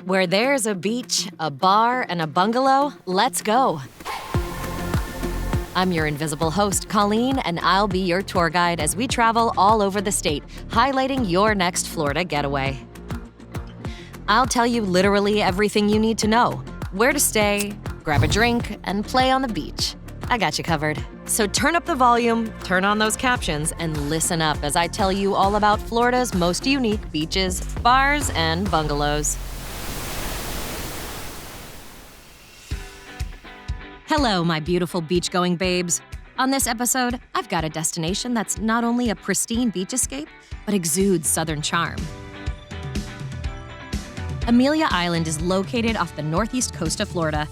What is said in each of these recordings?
Where there's a beach, a bar, and a bungalow, let's go. I'm your invisible host, Colleen, and I'll be your tour guide as we travel all over the state, highlighting your next Florida getaway. I'll tell you literally everything you need to know: where to stay, grab a drink, and play on the beach. I got you covered. So turn up the volume, turn on those captions, and listen up as I tell you all about Florida's most unique beaches, bars, and bungalows. Hello, my beautiful beach-going babes. On this episode, I've got a destination that's not only a pristine beach escape, but exudes southern charm. Amelia Island is located off the northeast coast of Florida.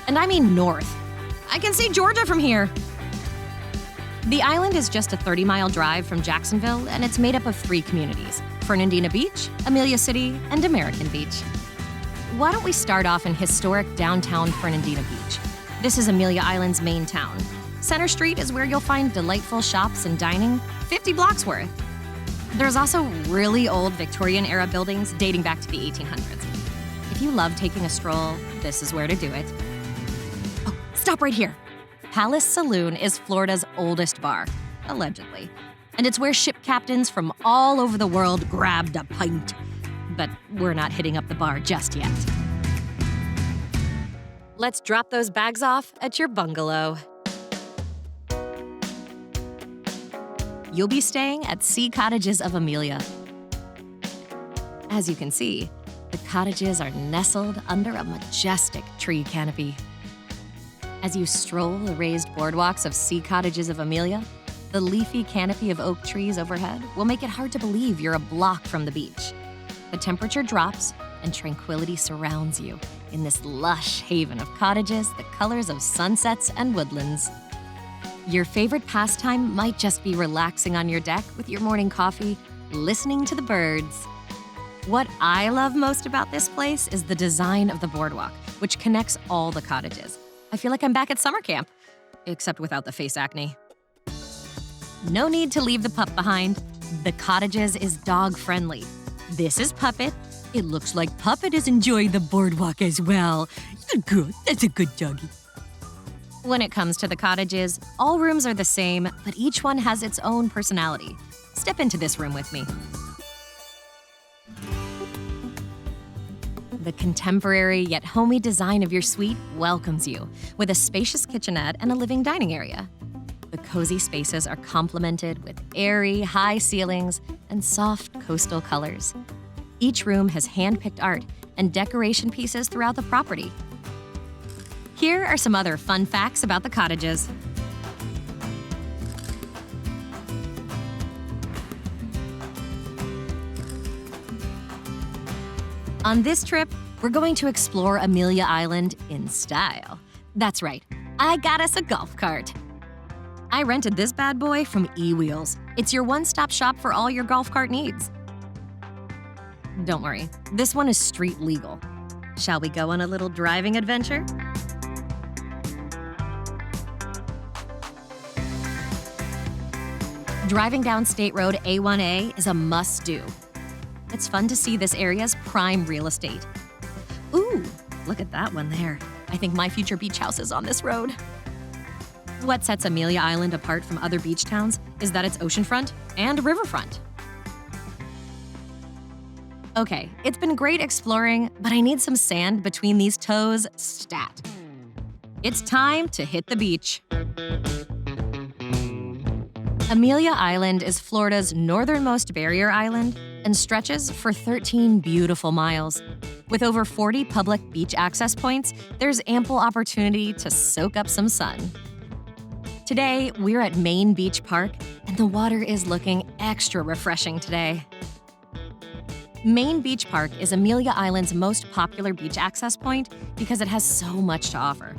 And I mean north. I can see Georgia from here. The island is just a 30-mile drive from Jacksonville, and it's made up of 3 communities: Fernandina Beach, Amelia City, and American Beach. Why don't we start off in historic downtown Fernandina Beach? This is Amelia Island's main town. Center Street is where you'll find delightful shops and dining, 50 blocks worth. There's also really old Victorian-era buildings dating back to the 1800s. If you love taking a stroll, this is where to do it. Oh, stop right here. Palace Saloon is Florida's oldest bar, allegedly. And it's where ship captains from all over the world grabbed a pint. But we're not hitting up the bar just yet. Let's drop those bags off at your bungalow. You'll be staying at Sea Cottages of Amelia. As you can see, the cottages are nestled under a majestic tree canopy. As you stroll the raised boardwalks of Sea Cottages of Amelia, the leafy canopy of oak trees overhead will make it hard to believe you're a block from the beach. The temperature drops and tranquility surrounds you in this lush haven of cottages, the colors of sunsets and woodlands. Your favorite pastime might just be relaxing on your deck with your morning coffee, listening to the birds. What I love most about this place is the design of the boardwalk, which connects all the cottages. I feel like I'm back at summer camp, except without the face acne. No need to leave the pup behind. The cottages is dog-friendly. This is Puppet. It looks like Puppet is enjoying the boardwalk as well. Good, that's a good doggy. When it comes to the cottages, all rooms are the same, but each one has its own personality. Step into this room with me. The contemporary yet homey design of your suite welcomes you with a spacious kitchenette and a living dining area. The cozy spaces are complemented with airy, high ceilings and soft coastal colors. Each room has hand-picked art and decoration pieces throughout the property. Here are some other fun facts about the cottages. On this trip, we're going to explore Amelia Island in style. That's right, I got us a golf cart. I rented this bad boy from eWheels. It's your one-stop shop for all your golf cart needs. Don't worry, this one is street legal. Shall we go on a little driving adventure? Driving down State Road A1A is a must-do. It's fun to see this area's prime real estate. Ooh, look at that one there. I think my future beach house is on this road. What sets Amelia Island apart from other beach towns is that it's oceanfront and riverfront. Okay, it's been great exploring, but I need some sand between these toes stat. It's time to hit the beach. Amelia Island is Florida's northernmost barrier island and stretches for 13 beautiful miles. With over 40 public beach access points, there's ample opportunity to soak up some sun. Today, we're at Main Beach Park, and the water is looking extra refreshing today. Main Beach Park is Amelia Island's most popular beach access point because it has so much to offer.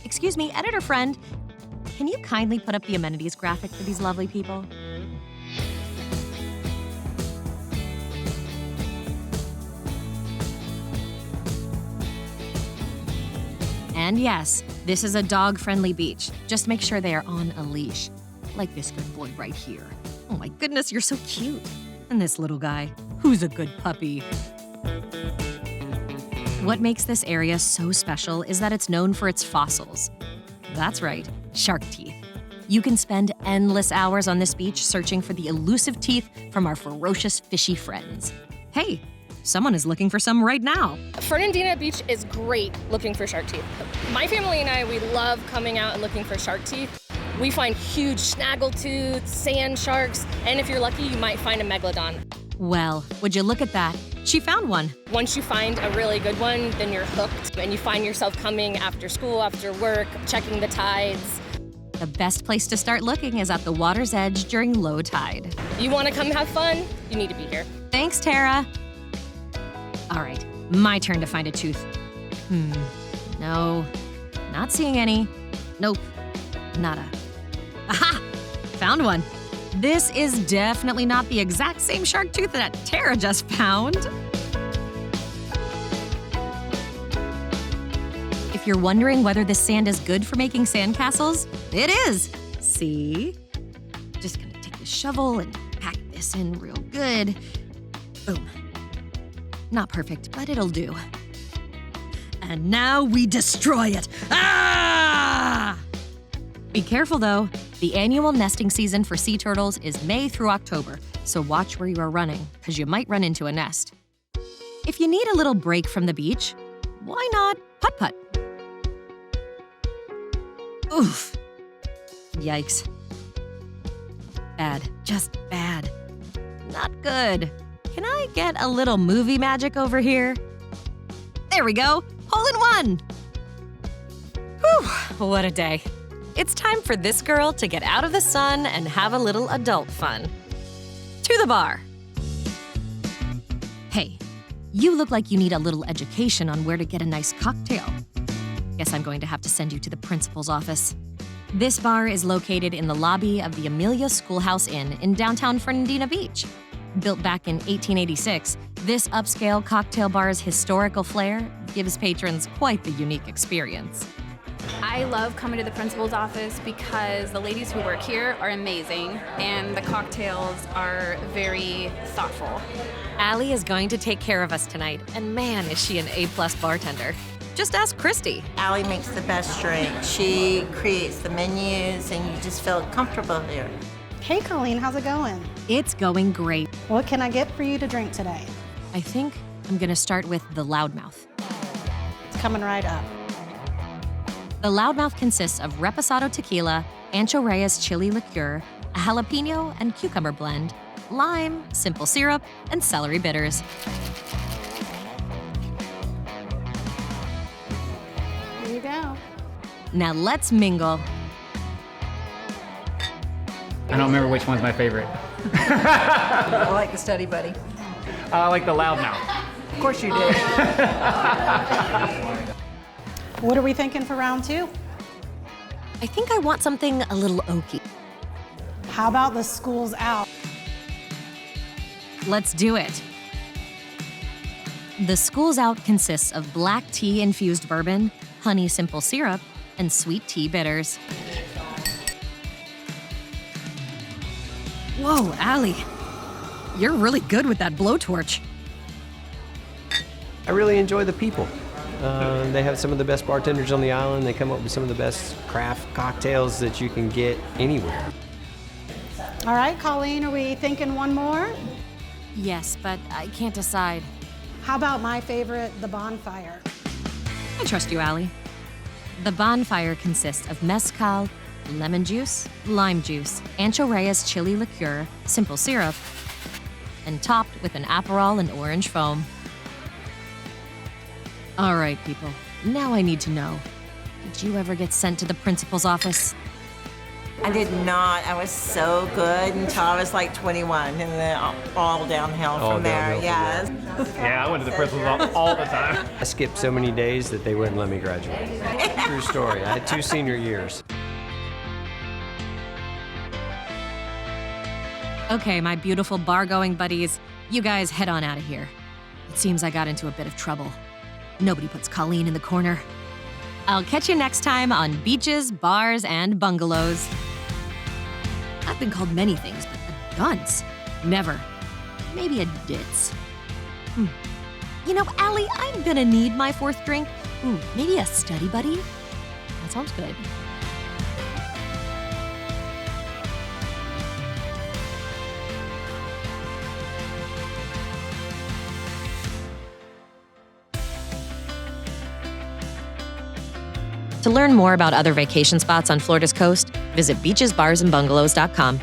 Excuse me, editor friend, can you kindly put up the amenities graphic for these lovely people? And yes, this is a dog-friendly beach. Just make sure they are on a leash. Like this good boy right here. Oh my goodness, you're so cute. And this little guy. Who's a good puppy? What makes this area so special is that it's known for its fossils. That's right, shark teeth. You can spend endless hours on this beach searching for the elusive teeth from our ferocious fishy friends. Hey, someone is looking for some right now. Fernandina Beach is great looking for shark teeth. My family and I, we love coming out and looking for shark teeth. We find huge snaggletooths, sand sharks, and if you're lucky, you might find a megalodon. Well, would you look at that? She found one. Once you find a really good one, then you're hooked, and you find yourself coming after school, after work, checking the tides. The best place to start looking is at the water's edge during low tide. You want to come have fun? You need to be here. Thanks, Tara. All right, my turn to find a tooth. No, not seeing any. Nope, nada. Aha! Found one. This is definitely not the exact same shark tooth that Tara just found. If you're wondering whether this sand is good for making sandcastles, it is. See? Just gonna take the shovel and pack this in real good. Boom. Not perfect, but it'll do. And now we destroy it. Ah! Be careful though. The annual nesting season for sea turtles is May through October, so watch where you are running, because you might run into a nest. If you need a little break from the beach, why not putt-putt? Oof. Yikes. Bad. Just bad. Not good. Can I get a little movie magic over here? There we go. Hole in one. Whew, what a day. It's time for this girl to get out of the sun and have a little adult fun. To the bar. Hey, you look like you need a little education on where to get a nice cocktail. Guess I'm going to have to send you to the principal's office. This bar is located in the lobby of the Amelia Schoolhouse Inn in downtown Fernandina Beach. Built back in 1886, this upscale cocktail bar's historical flair gives patrons quite the unique experience. I love coming to the principal's office because the ladies who work here are amazing and the cocktails are very thoughtful. Allie is going to take care of us tonight, and man, is she an A-plus bartender. Just ask Christy. Allie makes the best drink. She creates the menus, and you just feel comfortable here. Hey, Colleen, how's it going? It's going great. What can I get for you to drink today? I think I'm gonna start with the loudmouth. It's coming right up. The loudmouth consists of reposado tequila, ancho reyes chili liqueur, a jalapeno and cucumber blend, lime, simple syrup, and celery bitters. Here you go. Now let's mingle. I don't remember which one's my favorite. I like the study buddy. I like the loudmouth. Of course you did. What are we thinking for round two? I think I want something a little oaky. How about the school's out? Let's do it. The School's Out consists of black tea-infused bourbon, honey simple syrup, and sweet tea bitters. Whoa, Allie. You're really good with that blowtorch. I really enjoy the people. They have some of the best bartenders on the island. They come up with some of the best craft cocktails that you can get anywhere. All right, Colleen, are we thinking one more? Yes, but I can't decide. How about my favorite, the bonfire? I trust you, Allie. The bonfire consists of mezcal, lemon juice, lime juice, ancho reyes chili liqueur, simple syrup, and topped with an Aperol and orange foam. All right, people, now I need to know. Did you ever get sent to the principal's office? I did not. I was so good until I was like 21, and then all downhill from there. Yes. Yeah, I went to the principal's office all the time. I skipped so many days that they wouldn't let me graduate. True story. I had 2 senior years. Okay, my beautiful bar-going buddies, you guys head on out of here. It seems I got into a bit of trouble. Nobody puts Colleen in the corner. I'll catch you next time on Beaches, Bars, and Bungalows. I've been called many things, but a dunce? Never. maybe a ditz. You know, Allie, I'm gonna need my fourth drink. Ooh, maybe a study buddy? That sounds good. To learn more about other vacation spots on Florida's coast, visit beachesbarsandbungalows.com.